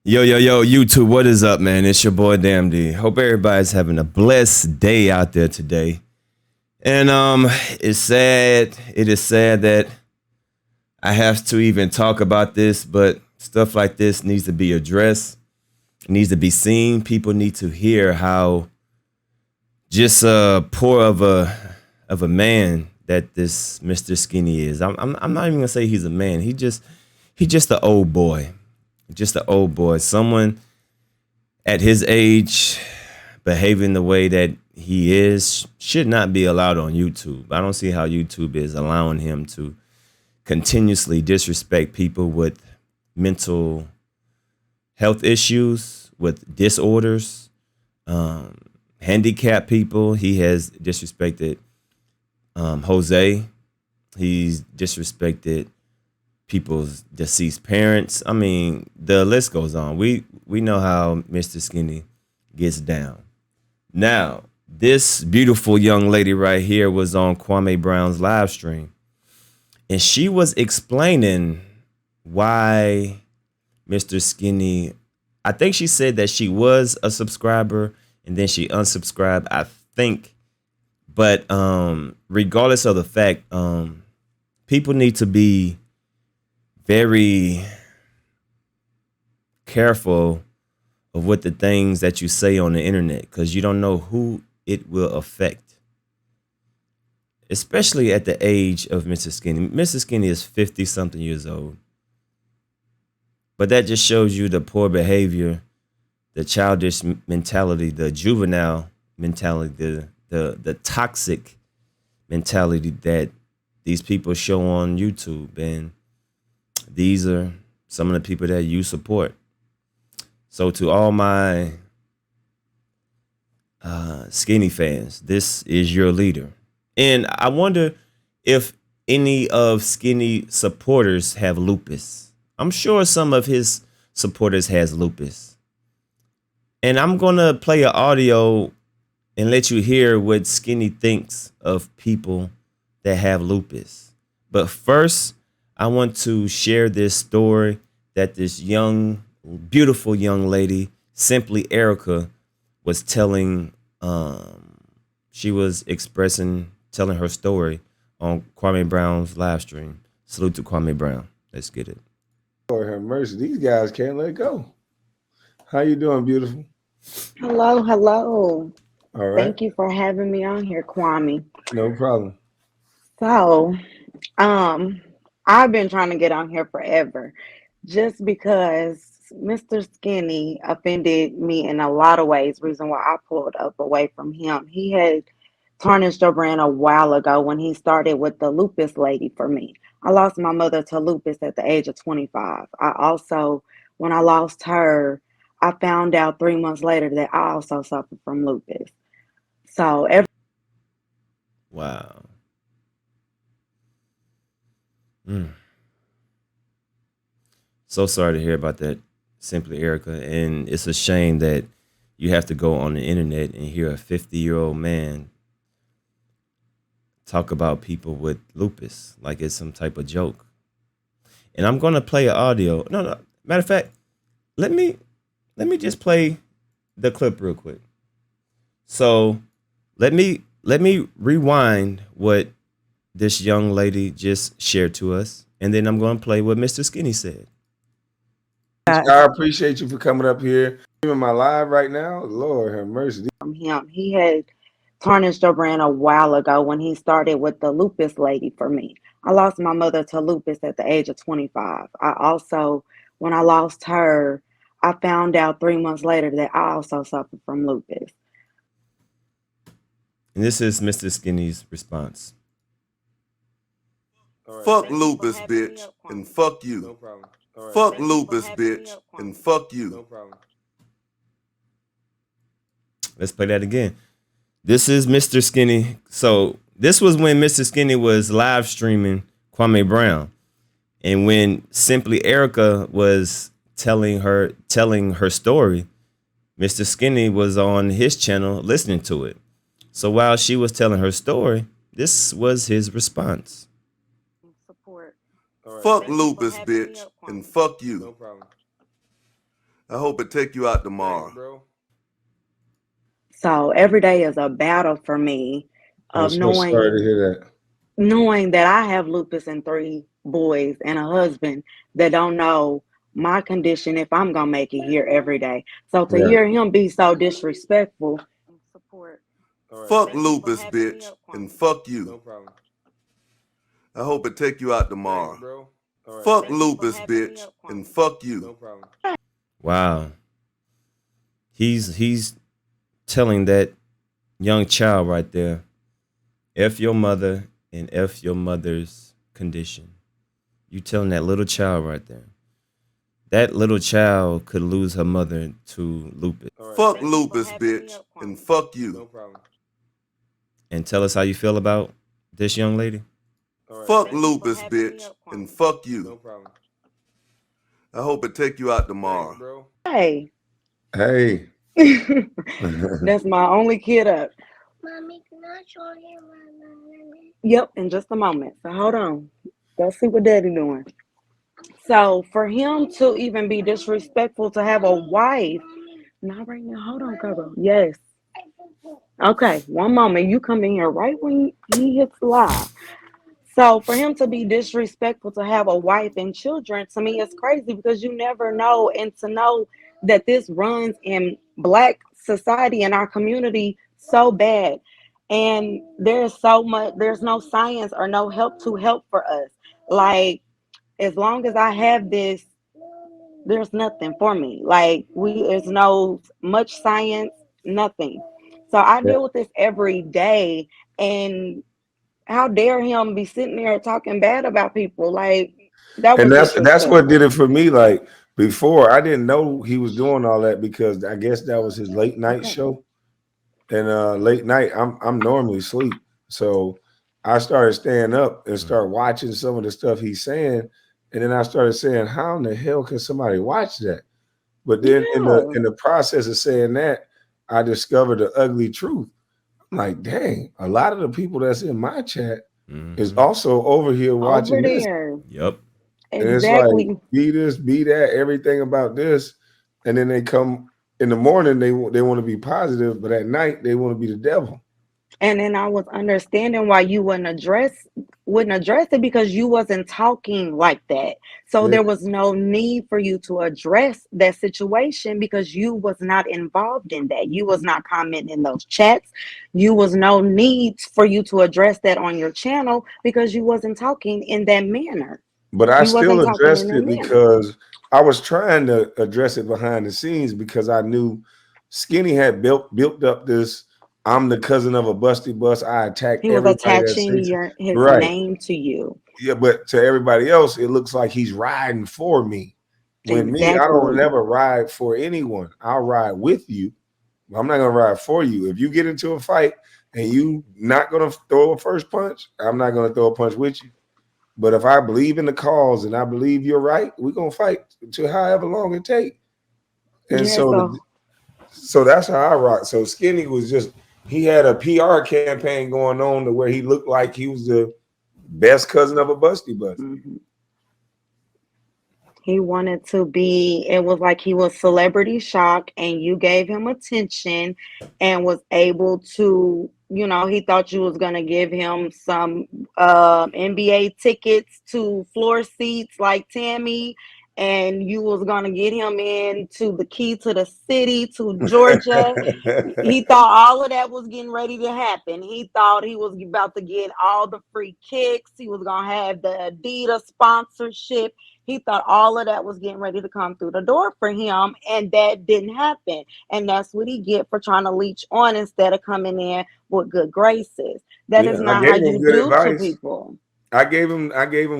Yo, YouTube, what is up, man? It's your boy Damn D. Hope everybody's having a blessed day out there today. And it's sad. It is sad that I have to even talk about this, but stuff like this needs to be addressed. It needs to be seen. People need to hear how just poor of a man that this Mr. Skinny is. I'm not even gonna say he's a man. He just an old boy. Just an old boy. Someone at his age behaving the way that he is should not be allowed on YouTube. I don't see how YouTube is allowing him to continuously disrespect people with mental health issues, with disorders, handicapped people. He has disrespected Jose. He's disrespected people's deceased parents. I mean, the list goes on. We know how Mr. Skinny gets down. Now, this beautiful young lady right here was on Kwame Brown's live stream, and she was explaining why Mr. Skinny, I think she said that she was a subscriber and then she unsubscribed, I think. But regardless of the fact, people need to be very careful of what the things that you say on the internet, because you don't know who it will affect, especially at the age of Mr. Skinny. Mr. Skinny is 50 something years old, but that just shows you the poor behavior, the childish mentality, the juvenile mentality, the toxic mentality that these people show on YouTube. And these are some of the people that you support. So to all my Skinny fans, this is your leader. And I wonder if any of Skinny supporters have lupus. I'm sure some of his supporters has lupus. And I'm going to play an audio and let you hear what Skinny thinks of people that have lupus. But first, I want to share this story that this young, beautiful young lady, Simply Erica, was telling. She was telling her story on Kwame Brown's live stream. Salute to Kwame Brown. Let's get it. Lord have mercy. These guys can't let go. How you doing, beautiful? Hello. All right. Thank you for having me on here, Kwame. No problem. So, I've been trying to get on here forever just because Mr. Skinny offended me in a lot of ways. Reason why I pulled up away from him. He had tarnished your brand a while ago when he started with the lupus lady for me. I lost my mother to lupus at the age of 25. I also, when I lost her, I found out 3 months later that I also suffered from lupus. So Wow. So sorry to hear about that, Simply Erica. And it's a shame that you have to go on the internet and hear a 50-year-old man talk about people with lupus like it's some type of joke. And I'm gonna play an audio. No. Matter of fact, let me just play the clip real quick. So let me rewind what this young lady just shared to us, and then I'm gonna play what Mr. Skinny said. I appreciate you for coming up here. In my live right now. Lord have mercy. from him, he had tarnished your brand a while ago when he started with the lupus lady for me. I lost my mother to lupus at the age of 25. I also, when I lost her, I found out 3 months later that I also suffered from lupus. And this is Mr. Skinny's response. All right. Fuck lupus, bitch, and fuck No you. problem. All right. Fuck lupus, bitch, and fuck No you. problem. Let's play that again. This is Mr. Skinny. So this was when Mr. Skinny was live streaming Kwame Brown. And when Simply Erica was telling her story, Mr. Skinny was on his channel listening to it. So while she was telling her story, this was his response. Support. All right. Fuck lupus, bitch, and fuck No you. problem. I hope it take you out tomorrow. Thanks, bro. So every day is a battle for me I'm of so sorry to knowing hear that. that I have lupus and 3 boys and a husband that don't know my condition if I'm gonna make it here every day. So to Right. hear him be so disrespectful, support. All right. Fuck Thank you for Lupus, having me bitch, up, and Kwame. fuck No you. problem. I hope it take you out Thanks, tomorrow. bro. All right. Fuck Thank you for Lupus, having me bitch, up, and Kwame. fuck No you. problem. Wow. He's telling that young child right there, F your mother and F your mother's condition. You telling that little child right there. That little child could lose her mother to lupus. All right. Fuck Thank you for Lupus, having me bitch, up, and Kwame. fuck No you. problem. And tell us how you feel about this young lady. All right. Fuck Thank you for Lupus, having me bitch, up, and Kwame. fuck No you. problem. I hope it take you out Thanks, tomorrow. bro. Hey, Hey. that's my only kid up. Mommy, can I show you my Yep, in just a moment. So hold on. Go see what daddy doing. So for him to even be disrespectful to have a wife, not right now. Hold on, Coco. Yes. Okay, one moment. You come in here right when he hits live. So for him to be disrespectful to have a wife and children, to me, it's crazy because you never know, and to know that this runs in Black society in our community so bad, and there's so much. There's no science or no help to help for us. Like as long as I have this, there's nothing for me. Like there's no much science, nothing. So I Yeah. deal with this every day, and how dare him be sitting there talking bad about people? Like that And was that's what did disrespectful. it for me. Like before, I didn't know he was doing all that because I guess that was his late night Okay. show. And late night, I'm normally asleep. So I started staying up and start watching some of the stuff he's saying. And then I started saying, how in the hell can somebody watch that? But then Yeah. in the process of saying that, I discovered the ugly truth. I'm like, dang, a lot of the people that's in my chat is Mm-hmm. also over here Over watching this. there. Yep. And it's like, Exactly. be this, be that, everything about this. And then they come in the morning, they want to be positive, but at night they want to be the devil. And then I was understanding why you wouldn't address it because you wasn't talking like that. So Yeah. there was no need for you to address that situation because you was not involved in that. You was not commenting in those chats. You was no need for you to address that on your channel because you wasn't talking in that manner. But I You still wasn't talking in addressed that it manner. because I was trying to address it behind the scenes because I knew Skinny had built up this. I'm the cousin of a busty bus. I attack He was everybody that attaching says his right. name to you. Yeah, but to everybody else, it looks like he's riding for me. When me, I don't Exactly. never ride for anyone. I'll ride with you. I'm not gonna ride for you. If you get into a fight and you not gonna throw a first punch, I'm not gonna throw a punch with you. But if I believe in the cause and I believe you're right, we're gonna fight to however long it take. And Yeah, so so that's how I rock. So Skinny was just he had a PR campaign going on to where he looked like he was the best cousin of a busty bus. mhm. He wanted to be, it was like he was celebrity shock, and you gave him attention and was able to, he thought you was going to give him some NBA tickets to floor seats like Tammy, and you was going to get him into the key to the city, to Georgia. He thought all of that was getting ready to happen. He thought he was about to get all the free kicks. He was going to have the Adidas sponsorship. He thought all of that was getting ready to come through the door for him, and that didn't happen. And that's what he get for trying to leech on instead of coming in with good graces. That Yeah, is I not how gave him you good do to advice. people. I gave him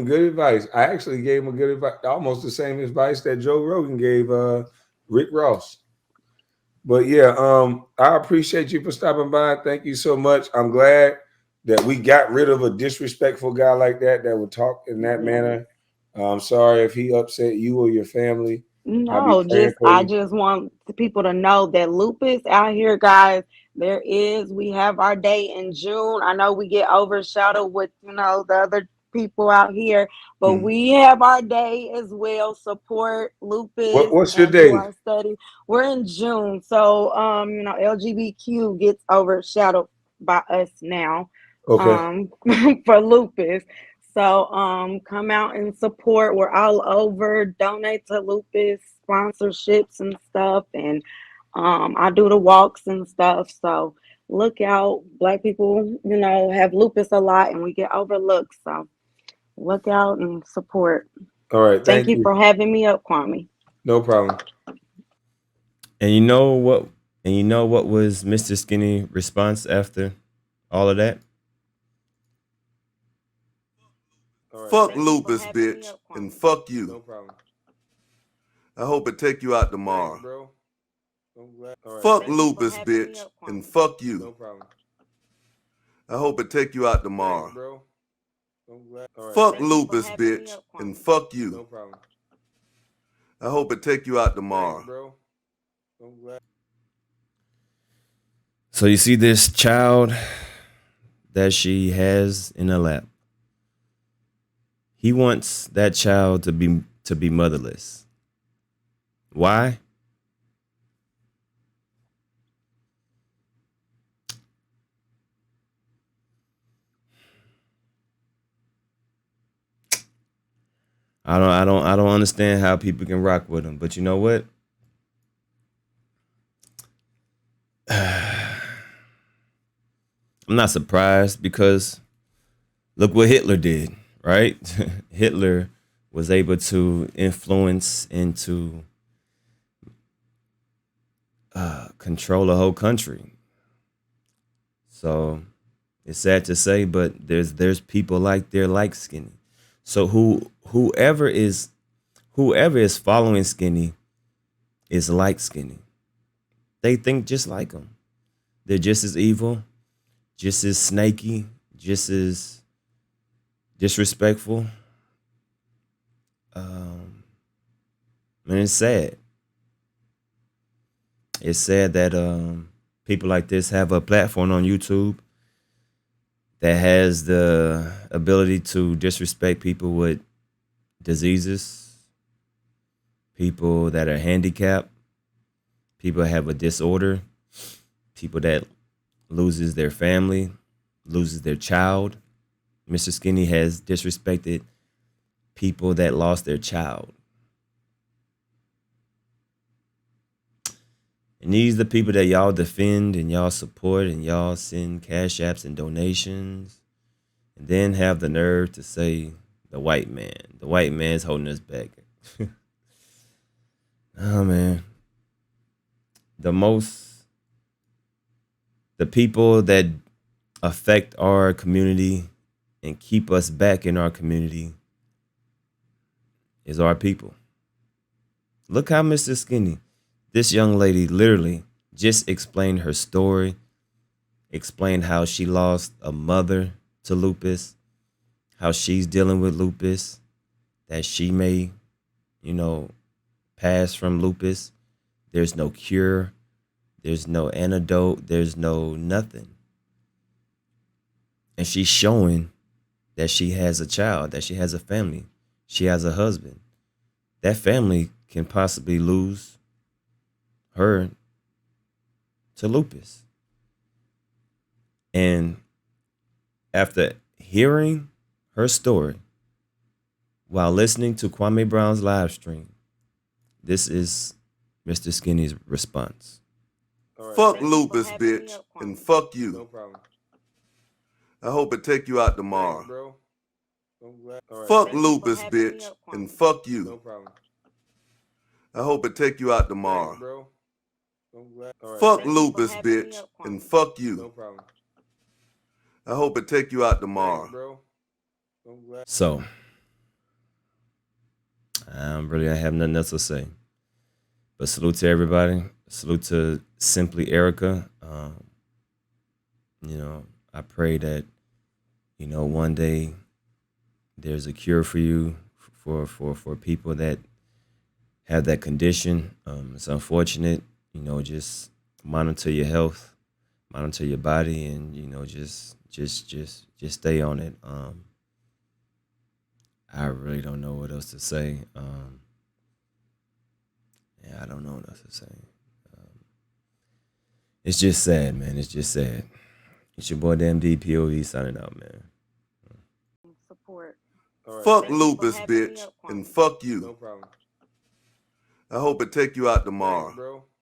good advice. I actually gave him a good advice, almost the same advice that Joe Rogan gave Rick Ross. But yeah, I appreciate you for stopping by. Thank you so much. I'm glad that we got rid of a disrespectful guy like that would talk in that Yes. manner. I'm sorry if he upset you or your family. I'll be No, praying for I you. just want the people to know that lupus out here, guys. We have our day in June. I know we get overshadowed with, the other people out here. But Mhm. we have our day as well. Support Lupus What's your and do day? our study. We're in June, so LGBTQ gets overshadowed by us now, Okay. um, for Lupus. So come out and support. We're all over. Donate to Lupus sponsorships and stuff, and I do the walks and stuff. So look out. Black people, have lupus a lot, and we get overlooked. So look out and support. All right. Thank Thank you you. for having me up, Kwame. No problem. And you know what? And you know what was Mr. Skinny response after all of that? All right. Fuck Thank you for Lupus, having me bitch, up, and Kwame. fuck No you. problem. I hope it take you out Thanks, tomorrow. bro. I'm glad. All right. Fuck Thank you for Lupus, having me bitch, up, and Kwame. fuck No you. problem. I hope it take you out Thanks, tomorrow. bro. I'm glad. All right. Fuck Thank you for Lupus, having me bitch, up, and Kwame. fuck No you. problem. I hope it take you out Thanks, tomorrow. bro. I'm glad. So you see this child that she has in her lap. He wants that child to be motherless. Why? I don't understand how people can rock with him. But you know what? I'm not surprised because look what Hitler did, right? Hitler was able to influence into control a whole country. So it's sad to say, but there's people like they're like Skinny. So whoever is following Skinny is like Skinny. They think just like him. They're just as evil, just as snaky, just as disrespectful. And it's sad. It's sad that people like this have a platform on YouTube that has the ability to disrespect people with diseases, people that are handicapped, people that have a disorder, people that loses their family, loses their child. Mr. Skinny has disrespected people that lost their child. And these are the people that y'all defend and y'all support and y'all send cash apps and donations and then have the nerve to say the white man's holding us back. Oh man. The people that affect our community and keep us back in our community is our people. Look how Mr. Skinny, this young lady literally just explained her story, explained how she lost a mother to lupus, how she's dealing with lupus, that she may, pass from lupus. There's no cure, there's no antidote, there's no nothing. And she's showing that she has a child, that she has a family, she has a husband. That family can possibly lose her to lupus. And after hearing her story while listening to Kwame Brown's live stream, this is Mr. Skinny's response. All right. Fuck Thank you for Lupus, having me bitch, up, and Kwame. fuck No you. problem. I hope it take you out Thanks, tomorrow. bro. I'm glad. All right. Fuck Thank you for Lupus, having me bitch, up, and Kwame. fuck No you. problem. I hope it take you out Thanks, tomorrow. bro. I'm glad. All right. Fuck Thank you for Lupus, having me bitch, up, and Kwame. fuck No you. problem. I hope it take you out Thanks, tomorrow. bro. I'm glad. So I have nothing else to say. But salute to everybody. Salute to Simply Erica. I pray that, one day there's a cure for you for people that have that condition. It's unfortunate, just monitor your health, monitor your body, and just stay on it. I really don't know what else to say. Yeah, I don't know what else to say. It's just sad, man. It's just sad. It's your boy Damn D POV signing out, man. Support. All right. Fuck Thank you for Lupus, having me bitch, up, and Kwame. fuck No you. problem. I hope it take you out Thanks, tomorrow. bro.